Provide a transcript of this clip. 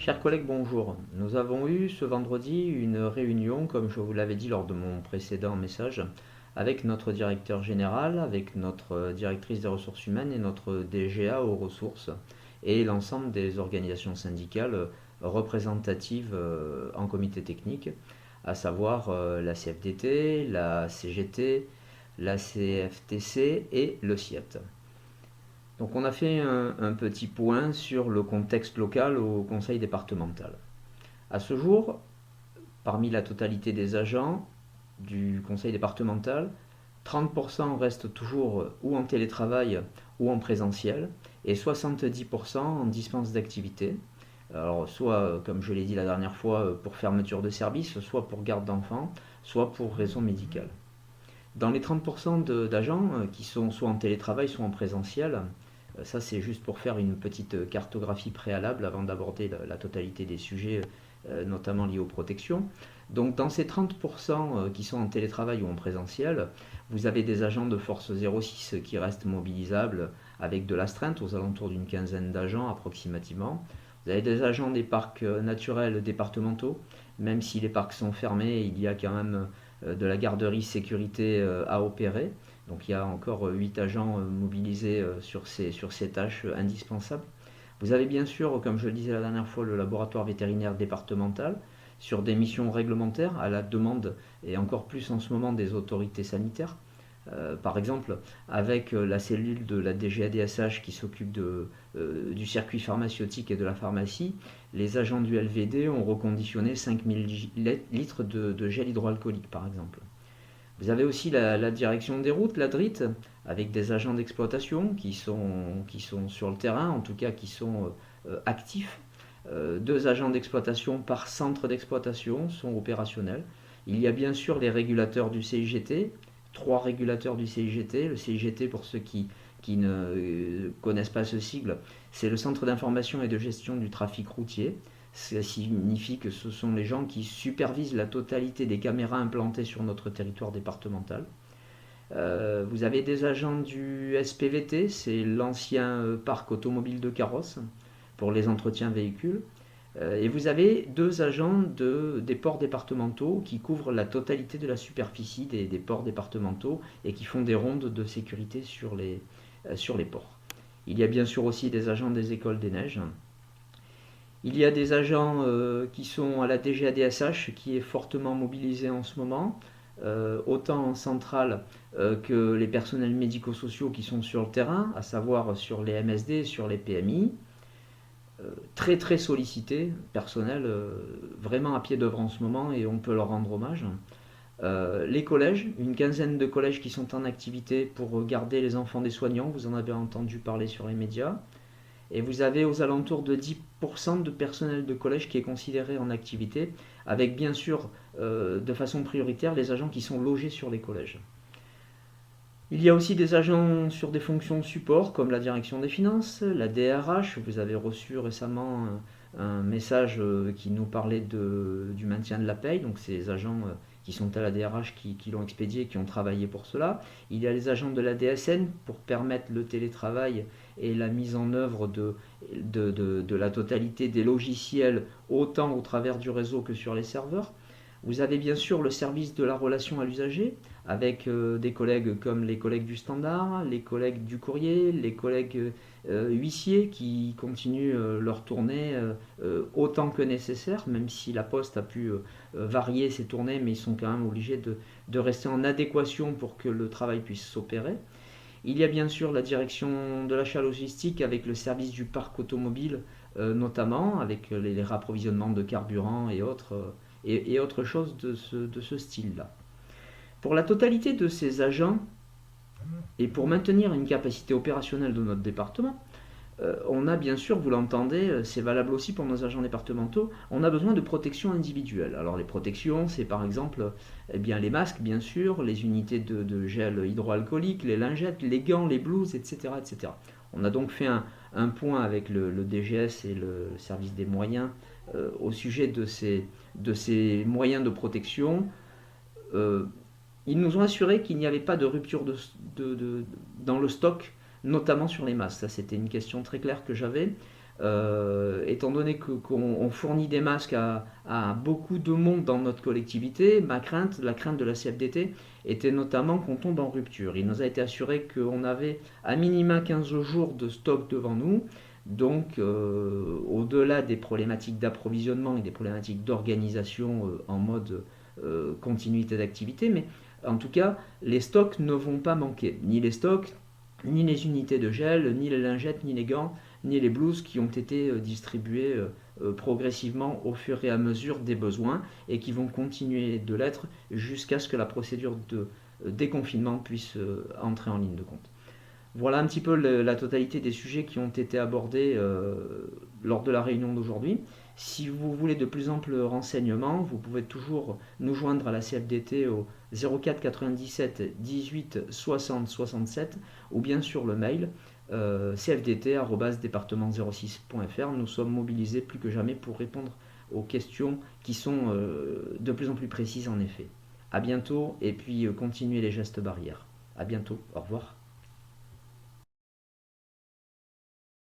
Chers collègues, bonjour. Nous avons eu ce vendredi une réunion, comme je vous l'avais dit lors de mon précédent message, avec notre directeur général, avec notre directrice des ressources humaines et notre DGA aux ressources, et l'ensemble des organisations syndicales représentatives en comité technique, à savoir la CFDT, la CGT, la CFTC et le CIET. Donc on a fait un petit point sur le contexte local au conseil départemental. À ce jour, parmi la totalité des agents du conseil départemental, 30% restent toujours ou en télétravail ou en présentiel et 70% en dispense d'activité. Alors soit, comme je l'ai dit la dernière fois, pour fermeture de service, soit pour garde d'enfants, soit pour raison médicale. Dans les 30% d'agents qui sont soit en télétravail, soit en présentiel, ça c'est juste pour faire une petite cartographie préalable avant d'aborder la totalité des sujets, notamment liés aux protections. Donc dans ces 30% qui sont en télétravail ou en présentiel, vous avez des agents de force 06 qui restent mobilisables avec de l'astreinte aux alentours d'une quinzaine d'agents approximativement. Vous avez des agents des parcs naturels départementaux, même si les parcs sont fermés, il y a quand même de la garderie sécurité à opérer. Donc il y a encore 8 agents mobilisés sur ces tâches indispensables. Vous avez bien sûr, comme je le disais la dernière fois, le laboratoire vétérinaire départemental sur des missions réglementaires à la demande et encore plus en ce moment des autorités sanitaires. Par exemple, avec la cellule de la DGADSH qui s'occupe du circuit pharmaceutique et de la pharmacie, les agents du LVD ont reconditionné 5000 litres de gel hydroalcoolique par exemple. Vous avez aussi la direction des routes, la DRIT, avec des agents d'exploitation qui sont sur le terrain, en tout cas qui sont actifs. 2 agents d'exploitation par centre d'exploitation sont opérationnels. Il y a bien sûr les régulateurs du CIGT, 3 régulateurs du CIGT. Le CIGT, pour ceux qui ne connaissent pas ce sigle, c'est le Centre d'information et de gestion du trafic routier. Ça signifie que ce sont les gens qui supervisent la totalité des caméras implantées sur notre territoire départemental. Vous avez des agents du SPVT, c'est l'ancien parc automobile de carrosses pour les entretiens véhicules. Et vous avez 2 agents des ports départementaux qui couvrent la totalité de la superficie des ports départementaux et qui font des rondes de sécurité sur les ports. Il y a bien sûr aussi des agents des écoles des neiges. Il y a des agents qui sont à la DGADSH qui est fortement mobilisée en ce moment, autant en centrale que les personnels médico-sociaux qui sont sur le terrain, à savoir sur les MSD, sur les PMI. Très très sollicités, personnel vraiment à pied d'œuvre en ce moment et on peut leur rendre hommage. Les collèges, une quinzaine de collèges qui sont en activité pour garder les enfants des soignants, vous en avez entendu parler sur les médias. Et vous avez aux alentours de 10% de personnel de collège qui est considéré en activité, avec bien sûr de façon prioritaire les agents qui sont logés sur les collèges. Il y a aussi des agents sur des fonctions de support comme la direction des finances, la DRH. Vous avez reçu récemment un message qui nous parlait du maintien de la paye, donc ces agents qui sont à la DRH qui l'ont expédié, qui ont travaillé pour cela. Il y a les agents de la DSN pour permettre le télétravail et la mise en œuvre de la totalité des logiciels, autant au travers du réseau que sur les serveurs. Vous avez bien sûr le service de la relation à l'usager, avec des collègues comme les collègues du Standard, les collègues du Courrier, les collègues huissiers qui continuent leur tournée autant que nécessaire, même si la Poste a pu varier ses tournées, mais ils sont quand même obligés de rester en adéquation pour que le travail puisse s'opérer. Il y a bien sûr la direction de l'achat logistique avec le service du parc automobile, notamment avec les rapprovisionnements de carburant et autres choses de ce style-là. Pour la totalité de ces agents, et pour maintenir une capacité opérationnelle de notre département, on a bien sûr, vous l'entendez, c'est valable aussi pour nos agents départementaux, on a besoin de protection individuelle. Alors les protections, c'est par exemple les masques, bien sûr, les unités de gel hydroalcoolique, les lingettes, les gants, les blouses, etc. etc. On a donc fait un point avec le DGS et le service des moyens au sujet de ces moyens de protection. Ils nous ont assuré qu'il n'y avait pas de rupture dans le stock, notamment sur les masques. Ça, c'était une question très claire que j'avais. Étant donné qu'on fournit des masques à beaucoup de monde dans notre collectivité, la crainte de la CFDT, était notamment qu'on tombe en rupture. Il nous a été assuré qu'on avait à minima 15 jours de stock devant nous. Donc, au-delà des problématiques d'approvisionnement et des problématiques d'organisation en mode continuité d'activité, mais en tout cas, les stocks ne vont pas manquer. Ni les stocks, ni les unités de gel, ni les lingettes, ni les gants, ni les blouses qui ont été distribuées progressivement au fur et à mesure des besoins et qui vont continuer de l'être jusqu'à ce que la procédure de déconfinement puisse entrer en ligne de compte. Voilà un petit peu la totalité des sujets qui ont été abordés lors de la réunion d'aujourd'hui. Si vous voulez de plus amples renseignements, vous pouvez toujours nous joindre à la CFDT au 04 97 18 60 67 ou bien sur le mail cfdt@département06.fr. Nous sommes mobilisés plus que jamais pour répondre aux questions qui sont de plus en plus précises en effet. A bientôt et puis continuez les gestes barrières. A bientôt, au revoir.